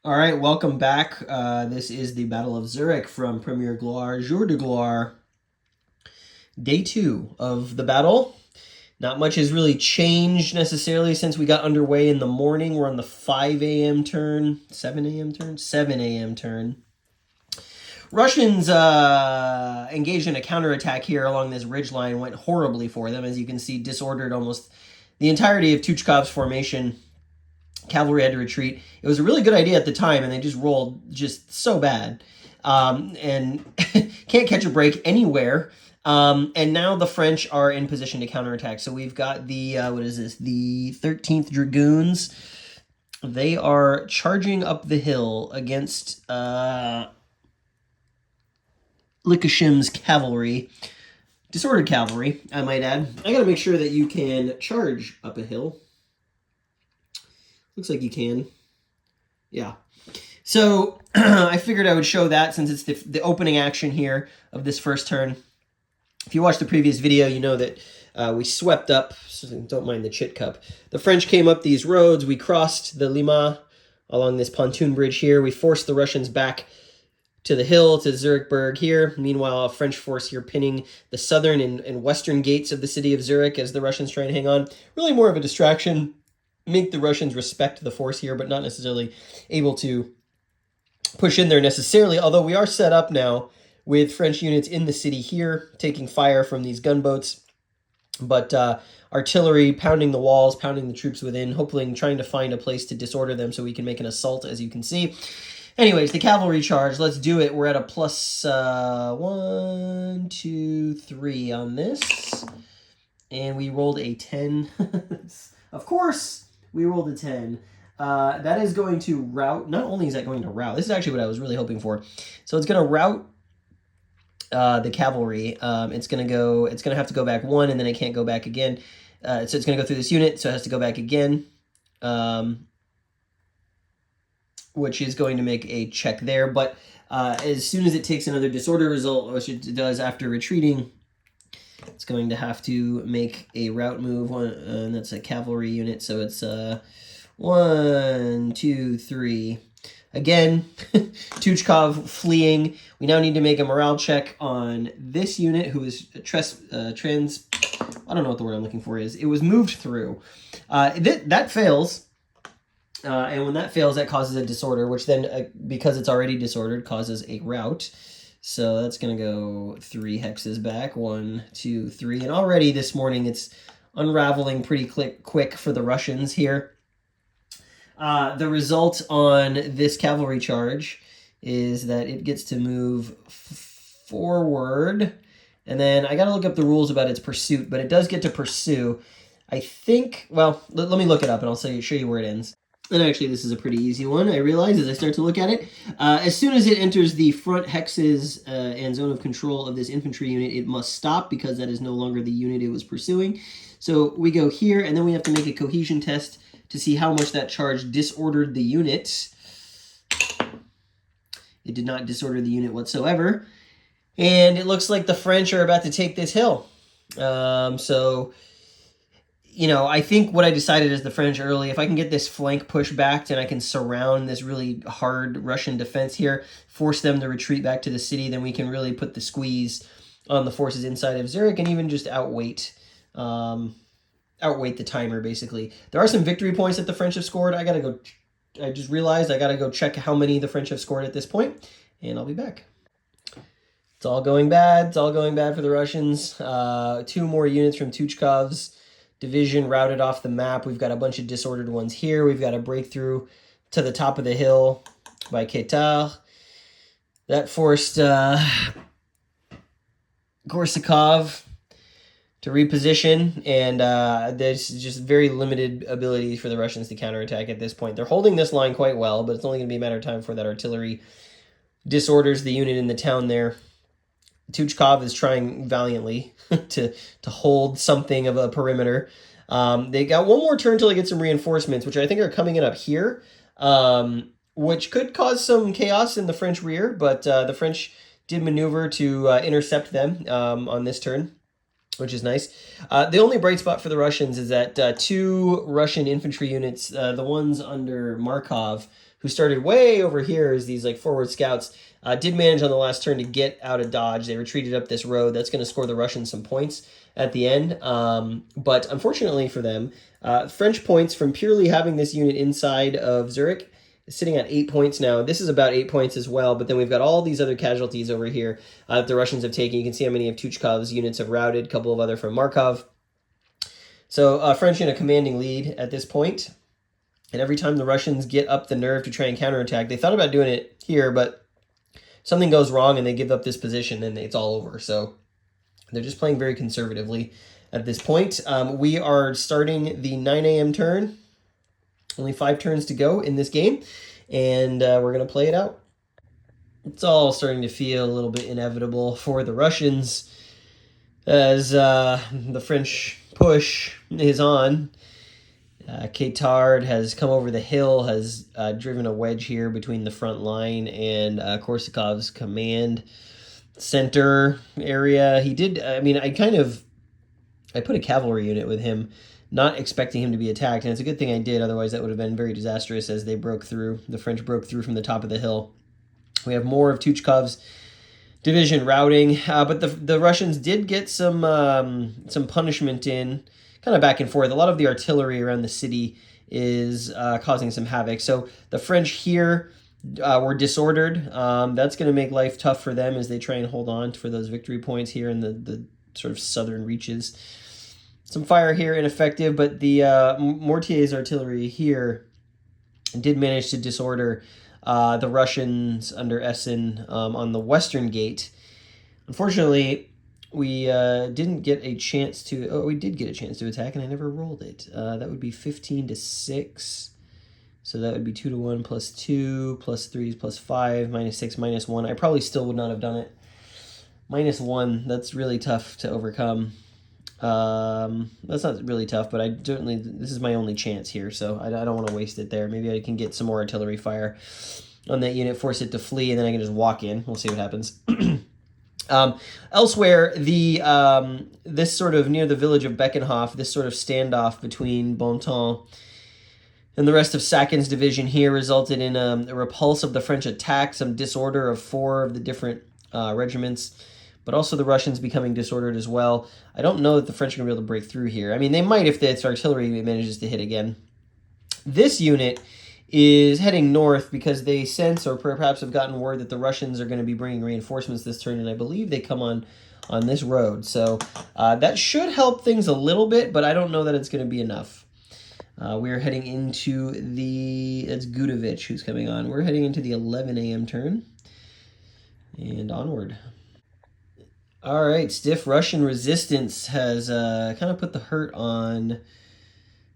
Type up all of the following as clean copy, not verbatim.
All right, welcome back. This is the Battle of Zurich from Première Gloire, Jours de Gloire, day 2 of the battle. Not much has really changed necessarily since we got underway in the morning. We're on the 5 a.m. turn, 7 a.m. turn, 7 a.m. turn. Russians engaged in a counterattack here along this ridgeline. Went horribly for them. As you can see, disordered almost the entirety of Tuchkov's formation. Cavalry had to retreat. It was a really good idea at the time, and they just rolled just so bad. And can't catch a break anywhere. And now the French are in position to counterattack. So we've got the, what is this? The 13th Dragoons. They are charging up the hill against Likashim's cavalry. Disordered cavalry, I might add. I gotta make sure that you can charge up a hill. Looks like you can. Yeah. So I figured I would show that since it's the opening action here of this first turn. If you watched the previous video, you know that we swept up, so don't mind the chit cup. The French came up these roads. We crossed the Lima along this pontoon bridge here. We forced the Russians back to the hill, to Zurichburg here. Meanwhile, a French force here pinning the southern and western gates of the city of Zurich as the Russians try and hang on. Really more of a distraction. Make the Russians respect the force here, but not necessarily able to push in there necessarily, although we are set up now with French units in the city here, taking fire from these gunboats, but artillery pounding the walls, pounding the troops within, hopefully trying to find a place to disorder them so we can make an assault, as you can see. Anyways, the cavalry charge, let's do it. We're at a plus 1, 2, 3 on this, and we rolled a 10. Of course, we rolled a 10. That is going to rout. Not only is that going to rout, this is actually what I was really hoping for. So it's going to rout the cavalry. It's going to have to go back 1, and then it can't go back again. So it's going to go through this unit, so it has to go back again, which is going to make a check there. But as soon as it takes another disorder result, which it does after retreating, it's going to have to make a route move, and that's a cavalry unit, so it's 1, 2, 3. Again, Tuchkov fleeing. We now need to make a morale check on this unit, who is I don't know what the word I'm looking for is. It was moved through. That fails, and when that fails, that causes a disorder, which then, because it's already disordered, causes a rout. So that's going to go 3 hexes back. 1, 2, 3. And already this morning it's unraveling pretty quick for the Russians here. The result on this cavalry charge is that it gets to move forward. And then I got to look up the rules about its pursuit, but it does get to pursue. I think, well, let me look it up and I'll show you where it ends. And actually, this is a pretty easy one, I realize, as I start to look at it. As soon as it enters the front hexes and zone of control of this infantry unit, it must stop because that is no longer the unit it was pursuing. So we go here, and then we have to make a cohesion test to see how much that charge disordered the unit. It did not disorder the unit whatsoever. And it looks like the French are about to take this hill. You know, I think what I decided is the French early, if I can get this flank pushed back, then I can surround this really hard Russian defense here, force them to retreat back to the city, then we can really put the squeeze on the forces inside of Zurich and even just outweight the timer, basically. There are some victory points that the French have scored. I just realized I got to go check how many the French have scored at this point, and I'll be back. It's all going bad. It's all going bad for the Russians. 2 more units from Tuchkov's division routed off the map. We've got a bunch of disordered ones here. We've got a breakthrough to the top of the hill by Ketar. That forced Korsakov to reposition, and there's just very limited ability for the Russians to counterattack at this point. They're holding this line quite well, but it's only going to be a matter of time before that artillery disorders the unit in the town there. Tuchkov is trying valiantly to hold something of a perimeter. They got 1 more turn until they get some reinforcements, which I think are coming in up here, which could cause some chaos in the French rear, but the French did maneuver to intercept them on this turn. which is nice. The only bright spot for the Russians is that 2 Russian infantry units, the ones under Markov, who started way over here as these like forward scouts, did manage on the last turn to get out of dodge. They retreated up this road. That's going to score the Russians some points at the end. But unfortunately for them, French points from purely having this unit inside of Zurich is sitting at 8 points now. This is about 8 points as well, but then we've got all these other casualties over here that the Russians have taken. You can see how many of Tuchkov's units have routed, a couple of other from Markov. So French in a commanding lead at this point. And every time the Russians get up the nerve to try and counterattack, they thought about doing it here, but something goes wrong and they give up this position and it's all over. So they're just playing very conservatively at this point. We are starting the 9 a.m. turn. Only 5 turns to go in this game, and we're going to play it out. It's all starting to feel a little bit inevitable for the Russians as the French push is on. Katard has come over the hill, has driven a wedge here between the front line and Korsakov's command center area. He did, I mean, I put a cavalry unit with him, not expecting him to be attacked, and it's a good thing I did, otherwise that would have been very disastrous as they broke through. The French broke through from the top of the hill. We have more of Tuchkov's division routing, but the Russians did get some punishment in, kind of back and forth. A lot of the artillery around the city is causing some havoc. So the French here were disordered. That's going to make life tough for them as they try and hold on for those victory points here in the sort of southern reaches. Some fire here ineffective, but the Mortier's artillery here did manage to disorder the Russians under Essen on the western gate. Unfortunately, we didn't get a chance to... Oh, we did get a chance to attack, and I never rolled it. That would be 15-6. So that would be 2-1 plus 2, plus 3 is plus 5, minus 6, minus 1. I probably still would not have done it. Minus 1, that's really tough to overcome. That's not really tough, but this is my only chance here, so I don't want to waste it there. Maybe I can get some more artillery fire on that unit, force it to flee, and then I can just walk in. We'll see what happens. Elsewhere, this sort of near the village of Beckenhof, this sort of standoff between Bontemps and the rest of Sakin's division here resulted in a repulse of the French attack, some disorder of 4 of the different regiments, but also the Russians becoming disordered as well. I don't know that the French are going to be able to break through here. I mean, they might if the artillery manages to hit again. This unit is heading north because they sense or perhaps have gotten word that the Russians are going to be bringing reinforcements this turn, and I believe they come on this road. So that should help things a little bit, but I don't know that it's going to be enough. We're heading into it's Gudovich who's coming on. We're heading into the 11 a.m. turn and onward. All right, stiff Russian resistance has kind of put the hurt on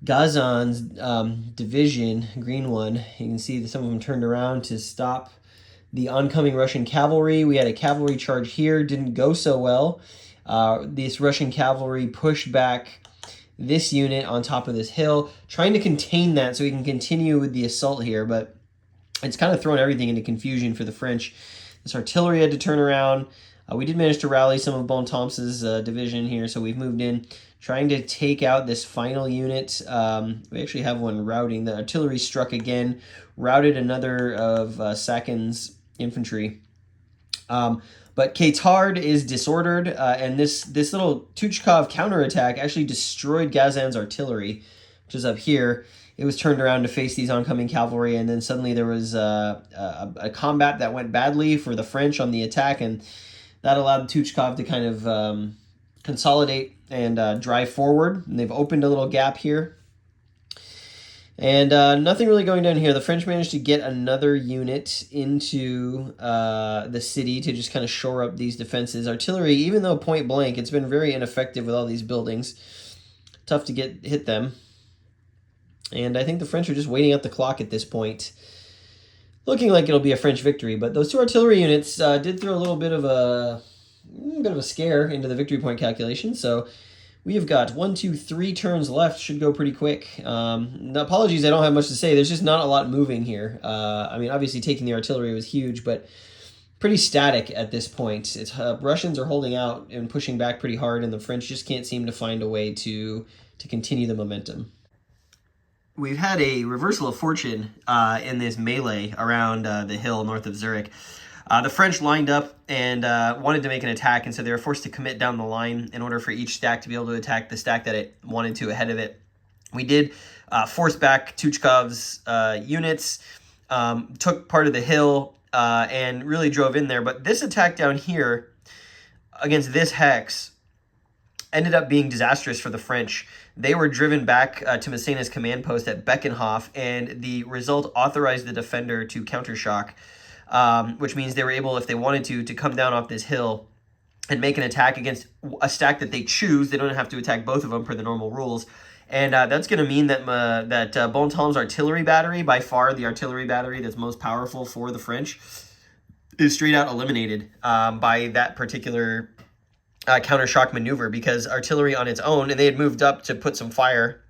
Gazan's division, green one. You can see that some of them turned around to stop the oncoming Russian cavalry. We had a cavalry charge here, didn't go so well. This Russian cavalry pushed back this unit on top of this hill, trying to contain that so we can continue with the assault here, but it's kind of thrown everything into confusion for the French. This artillery had to turn around. We did manage to rally some of Bontemps' division here, so we've moved in, trying to take out this final unit. We actually have one routing. The artillery struck again, routed another of Sakin's infantry. But Katard is disordered, and this little Tuchkov counterattack actually destroyed Gazan's artillery, which is up here. It was turned around to face these oncoming cavalry, and then suddenly there was a combat that went badly for the French on the attack, and that allowed Tuchkov to kind of consolidate and drive forward. And they've opened a little gap here. And nothing really going down here. The French managed to get another unit into the city to just kind of shore up these defenses. Artillery, even though point blank, it's been very ineffective with all these buildings. Tough to hit them. And I think the French are just waiting out the clock at this point. Looking like it'll be a French victory, but those 2 artillery units did throw a little bit of a scare into the victory point calculation. So we have got 1, 2, 3 turns left. Should go pretty quick. Apologies, I don't have much to say. There's just not a lot moving here. I mean, obviously taking the artillery was huge, but pretty static at this point. It's Russians are holding out and pushing back pretty hard, and the French just can't seem to find a way to continue the momentum. We've had a reversal of fortune in this melee around the hill north of Zurich. The French lined up and wanted to make an attack, and so they were forced to commit down the line in order for each stack to be able to attack the stack that it wanted to ahead of it. We did force back Tuchkov's units, took part of the hill, and really drove in there. But this attack down here against this hex ended up being disastrous for the French. They were driven back to Massena's command post at Beckenhof, and the result authorized the defender to countershock, which means they were able, if they wanted to come down off this hill and make an attack against a stack that they choose. They don't have to attack both of them per the normal rules. And that's going to mean that Bontemps' artillery battery, by far the artillery battery that's most powerful for the French, is straight out eliminated by that particular counter-shock maneuver, because artillery on its own, and they had moved up to put some fire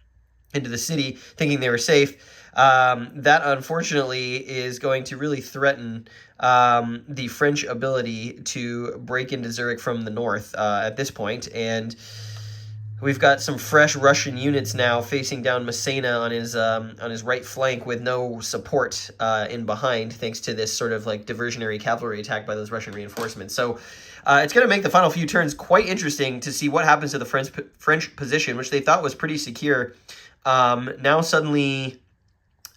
into the city thinking they were safe, that unfortunately is going to really threaten the French ability to break into Zurich from the north at this point. And we've got some fresh Russian units now facing down Massena on his right flank with no support in behind, thanks to this sort of like diversionary cavalry attack by those Russian reinforcements. So it's going to make the final few turns quite interesting to see what happens to the French position, which they thought was pretty secure. Now suddenly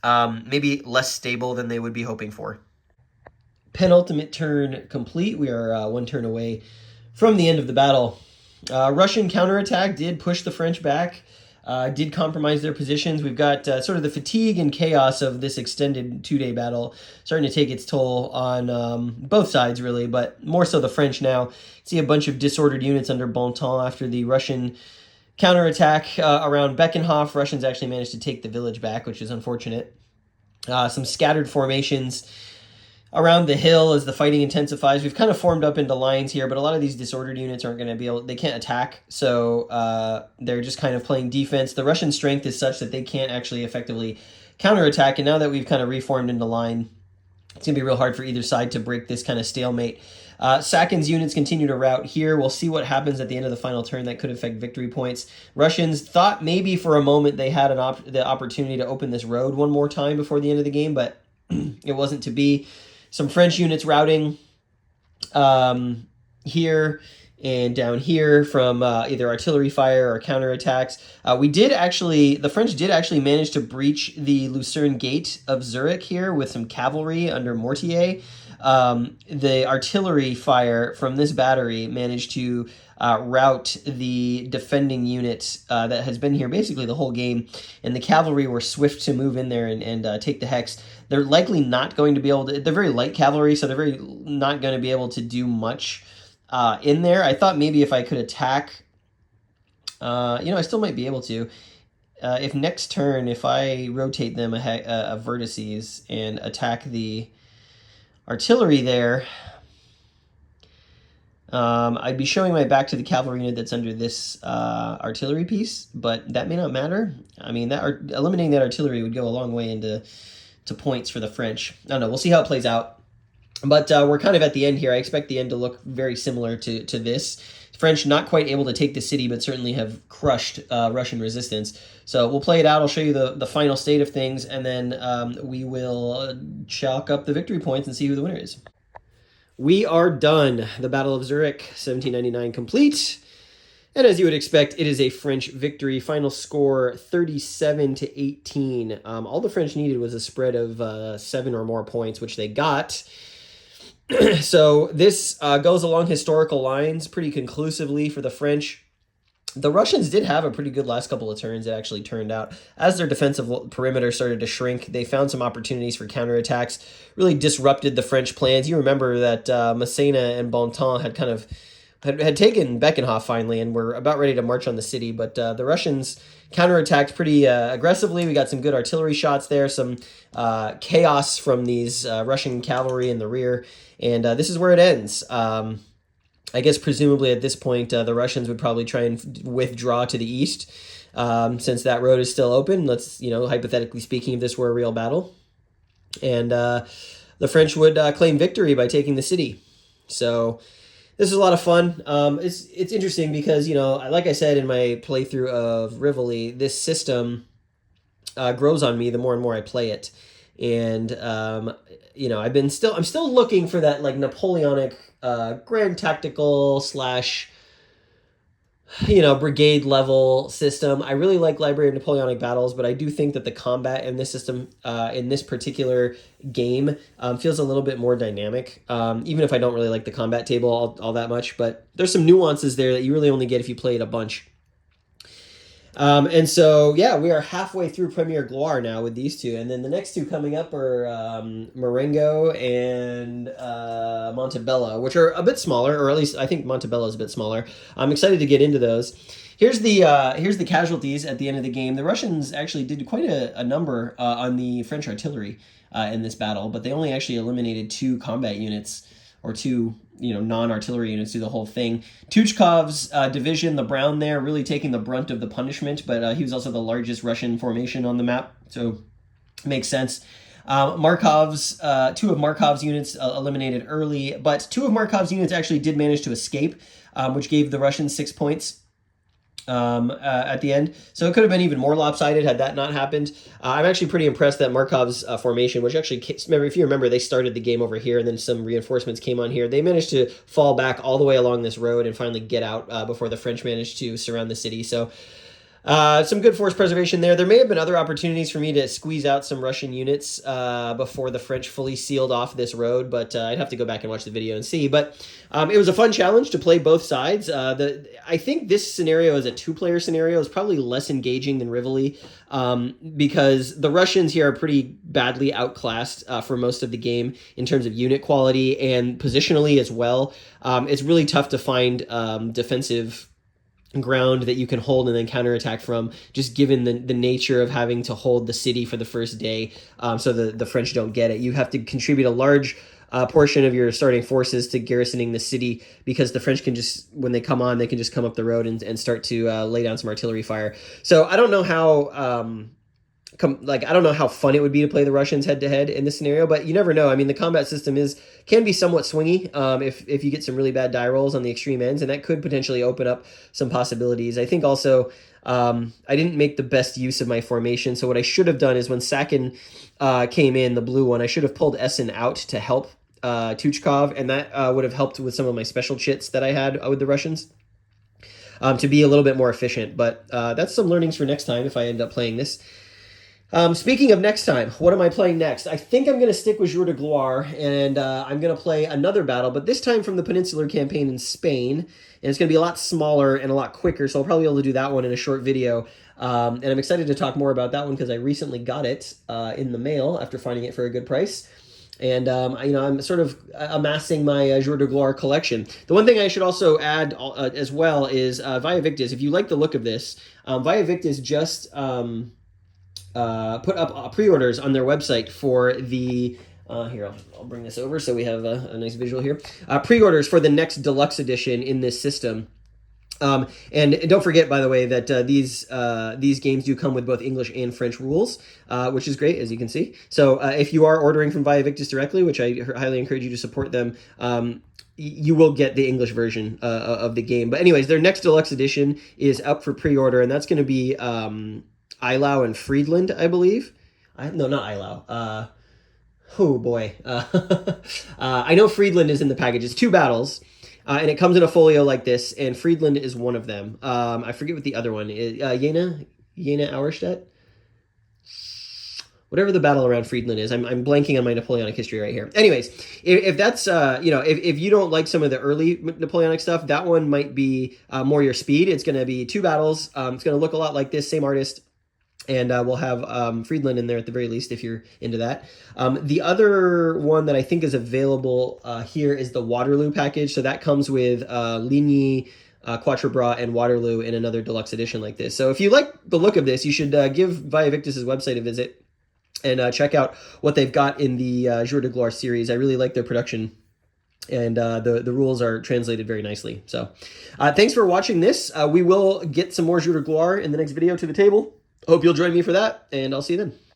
maybe less stable than they would be hoping for. Penultimate turn complete. We are one turn away from the end of the battle. Russian counterattack did push the French back, did compromise their positions. We've got sort of the fatigue and chaos of this extended two-day battle starting to take its toll on both sides, really, but more so the French now. See a bunch of disordered units under Bontemps after the Russian counterattack around Beckenhof. Russians actually managed to take the village back, which is unfortunate. Some scattered formations around the hill as the fighting intensifies. We've kind of formed up into lines here, but a lot of these disordered units aren't going to be able, they can't attack, so they're just kind of playing defense. The Russian strength is such that they can't actually effectively counterattack, and now that we've kind of reformed into line, it's going to be real hard for either side to break this kind of stalemate. Sakin's units continue to rout here. We'll see what happens at the end of the final turn. That could affect victory points. Russians thought maybe for a moment they had the opportunity to open this road one more time before the end of the game, but it wasn't to be. Some French units routing here and down here from either artillery fire or counterattacks. The French did actually manage to breach the Lucerne Gate of Zurich here with some cavalry under Mortier. The artillery fire from this battery managed to rout the defending unit that has been here basically the whole game, and the cavalry were swift to move in there and take the hex. They're likely not going to be able to, they're very light cavalry, so they're very not going to be able to do much in there. I thought maybe if I could attack, I still might be able to. If next turn, if I rotate them a vertices and attack the artillery there, I'd be showing my back to the cavalry unit that's under this artillery piece, but that may not matter. I mean, eliminating that artillery would go a long way into points for the French. I don't know. We'll see how it plays out. But we're kind of at the end here. I expect the end to look very similar to this. French not quite able to take the city, but certainly have crushed Russian resistance. So we'll play it out. I'll show you the final state of things, and then we will chalk up the victory points and see who the winner is. We are done. The Battle of Zurich, 1799 complete. And as you would expect, it is a French victory. Final score 37-18. All the French needed was a spread of 7 or more points, which they got. So this goes along historical lines pretty conclusively for the French. The Russians did have a pretty good last couple of turns, it actually turned out. As their defensive perimeter started to shrink, they found some opportunities for counterattacks, really disrupted the French plans. You remember that Massena and Bontemps had kind of had taken Beckenhof finally and were about ready to march on the city, but the Russians counterattacked pretty aggressively. We got some good artillery shots there, some chaos from these Russian cavalry in the rear, and this is where it ends. I guess presumably at this point, the Russians would probably try and withdraw to the east, since that road is still open. Let's, hypothetically speaking, if this were a real battle. And the French would claim victory by taking the city. So this is a lot of fun. It's interesting because, you know, like I said in my playthrough of Rivoli, this system grows on me the more and more I play it. And you know, I'm still looking for that like Napoleonic grand tactical slash, you know, brigade level system. I really like Library of Napoleonic Battles, but I do think that the combat in this system, in this particular game, feels a little bit more dynamic. Even if I don't really like the combat table all that much, but there's some nuances there that you really only get if you play it a bunch. And so, yeah, we are halfway through Premiere Gloire now with these two. And then the next two coming up are Marengo and Montebello, which are a bit smaller, or at least I think Montebello is a bit smaller. I'm excited to get into those. Here's the casualties at the end of the game. The Russians actually did quite a number on the French artillery in this battle, but they only actually eliminated 2 combat units, or 2, you know, non-artillery units through the whole thing. Tuchkov's division, the brown there, really taking the brunt of the punishment, but he was also the largest Russian formation on the map, so makes sense. Markov's 2 of Markov's units eliminated early, but 2 of Markov's units actually did manage to escape, which gave the Russians 6 points at the end. So it could have been even more lopsided had that not happened. I'm actually pretty impressed that Markov's formation, which actually, if you remember, they started the game over here and then some reinforcements came on here. They managed to fall back all the way along this road and finally get out before the French managed to surround the city. So some good force preservation there. There may have been other opportunities for me to squeeze out some Russian units before the French fully sealed off this road, but I'd have to go back and watch the video and see. But it was a fun challenge to play both sides. I think this scenario as a 2-player scenario is probably less engaging than Rivoli because the Russians here are pretty badly outclassed for most of the game in terms of unit quality and positionally as well. It's really tough to find defensive ground that you can hold and then counterattack from, just given the nature of having to hold the city for the first day, so the French don't get it. You have to contribute a large portion of your starting forces to garrisoning the city, because the French can just, when they come on, they can just come up the road and start to lay down some artillery fire. So I don't know how I don't know how fun it would be to play the Russians head to head in this scenario, but you never know. I mean, the combat system can be somewhat swingy if you get some really bad die rolls on the extreme ends, and that could potentially open up some possibilities. I think also I didn't make the best use of my formation, so what I should have done is when Sakin came in, the blue one, I should have pulled Essen out to help Tuchkov, and that would have helped with some of my special chits that I had with the Russians to be a little bit more efficient. But that's some learnings for next time if I end up playing this. Speaking of next time, what am I playing next? I think I'm going to stick with Jours de Gloire, and I'm going to play another battle, but this time from the Peninsular Campaign in Spain, and it's going to be a lot smaller and a lot quicker, so I'll probably be able to do that one in a short video, and I'm excited to talk more about that one because I recently got it in the mail after finding it for a good price. And, you know, I'm sort of amassing my Jours de Gloire collection. The one thing I should also add as well is Via Victis. If you like the look of this, Via Victis just put up pre-orders on their website for the here, I'll bring this over so we have a nice visual here. Pre-orders for the next deluxe edition in this system. And don't forget, by the way, that these games do come with both English and French rules, which is great, as you can see. So if you are ordering from Via Victis directly, which I highly encourage you to support them, you will get the English version of the game. But anyways, their next deluxe edition is up for pre-order, and that's going to be Eylau and Friedland, I believe. No, not Eylau. Oh boy. I know Friedland is in the package. It's 2 battles, and it comes in a folio like this, and Friedland is one of them. I forget what the other one is. Jena Auerstedt? Whatever the battle around Friedland is. I'm blanking on my Napoleonic history right here. Anyways, if that's, you know, if you don't like some of the early Napoleonic stuff, that one might be more your speed. It's going to be 2 battles. It's going to look a lot like this, same artist. And we'll have Friedland in there at the very least if you're into that. The other one that I think is available here is the Waterloo package. So that comes with Ligny, Quatre Bras, and Waterloo in another deluxe edition like this. So if you like the look of this, you should give Via Victis' website a visit and check out what they've got in the Jours de Gloire series. I really like their production, and the rules are translated very nicely. So thanks for watching this. We will get some more Jours de Gloire in the next video to the table. Hope you'll join me for that, and I'll see you then.